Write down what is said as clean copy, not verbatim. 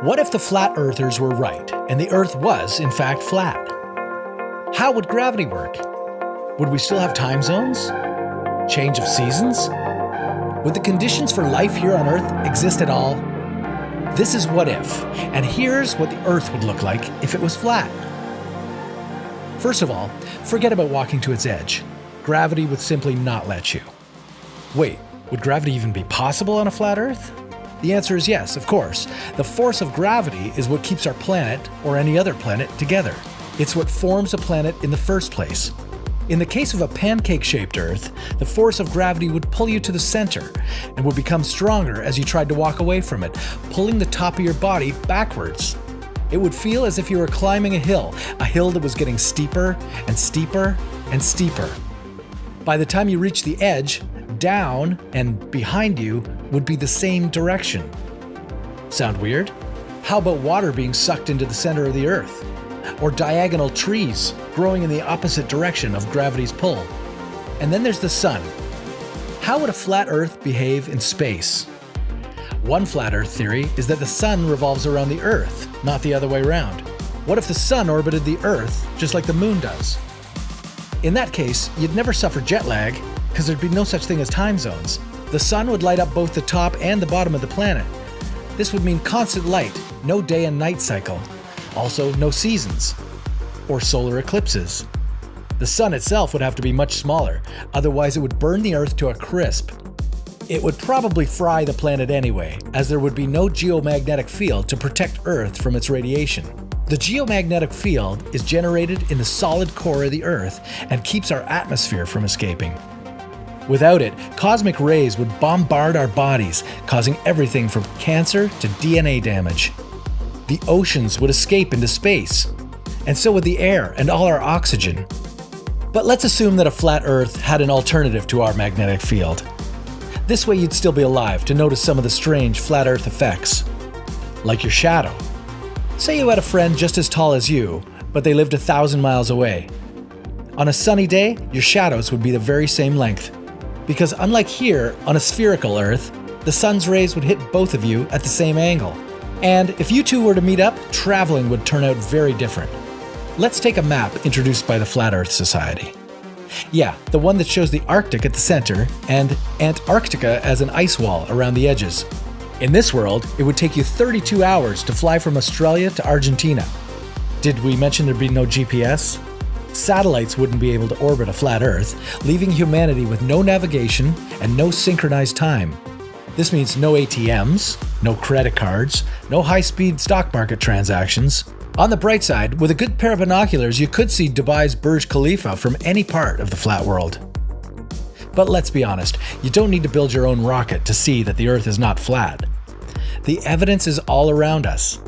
What if the flat earthers were right and the Earth was, in fact, flat? How would gravity work? Would we still have time zones? Change of seasons? Would the conditions for life here on Earth exist at all? This is What If, and here's what the Earth would look like if it was flat. First of all, forget about walking to its edge. Gravity would simply not let you. Wait, would gravity even be possible on a flat Earth? The answer is yes, of course. The force of gravity is what keeps our planet, or any other planet, together. It's what forms a planet in the first place. In the case of a pancake-shaped Earth, the force of gravity would pull you to the center and would become stronger as you tried to walk away from it, pulling the top of your body backwards. It would feel as if you were climbing a hill that was getting steeper and steeper and steeper. By the time you reach the edge, down and behind you would be the same direction. Sound weird? How about water being sucked into the center of the Earth? Or diagonal trees growing in the opposite direction of gravity's pull? And then there's the sun. How would a flat Earth behave in space? One flat Earth theory is that the sun revolves around the Earth, not the other way around. What if the sun orbited the Earth just like the moon does? In that case, you'd never suffer jet lag, because there'd be no such thing as time zones. The sun would light up both the top and the bottom of the planet. This would mean constant light, no day and night cycle. Also, no seasons. Or solar eclipses. The sun itself would have to be much smaller, otherwise it would burn the Earth to a crisp. It would probably fry the planet anyway, as there would be no geomagnetic field to protect Earth from its radiation. The geomagnetic field is generated in the solid core of the Earth and keeps our atmosphere from escaping. Without it, cosmic rays would bombard our bodies, causing everything from cancer to DNA damage. The oceans would escape into space, and so would the air and all our oxygen. But let's assume that a flat Earth had an alternative to our magnetic field. This way you'd still be alive to notice some of the strange flat Earth effects. Like your shadow. Say you had a friend just as tall as you, but they lived 1,000 miles away. On a sunny day, your shadows would be the very same length. Because unlike here, on a spherical Earth, the sun's rays would hit both of you at the same angle. And if you two were to meet up, traveling would turn out very different. Let's take a map introduced by the Flat Earth Society. Yeah, the one that shows the Arctic at the center and Antarctica as an ice wall around the edges. In this world, it would take you 32 hours to fly from Australia to Argentina. Did we mention there'd be no GPS? Satellites wouldn't be able to orbit a flat Earth, leaving humanity with no navigation and no synchronized time. This means no ATMs, no credit cards, no high-speed stock market transactions. On the bright side, with a good pair of binoculars, you could see Dubai's Burj Khalifa from any part of the flat world. But let's be honest, you don't need to build your own rocket to see that the Earth is not flat. The evidence is all around us.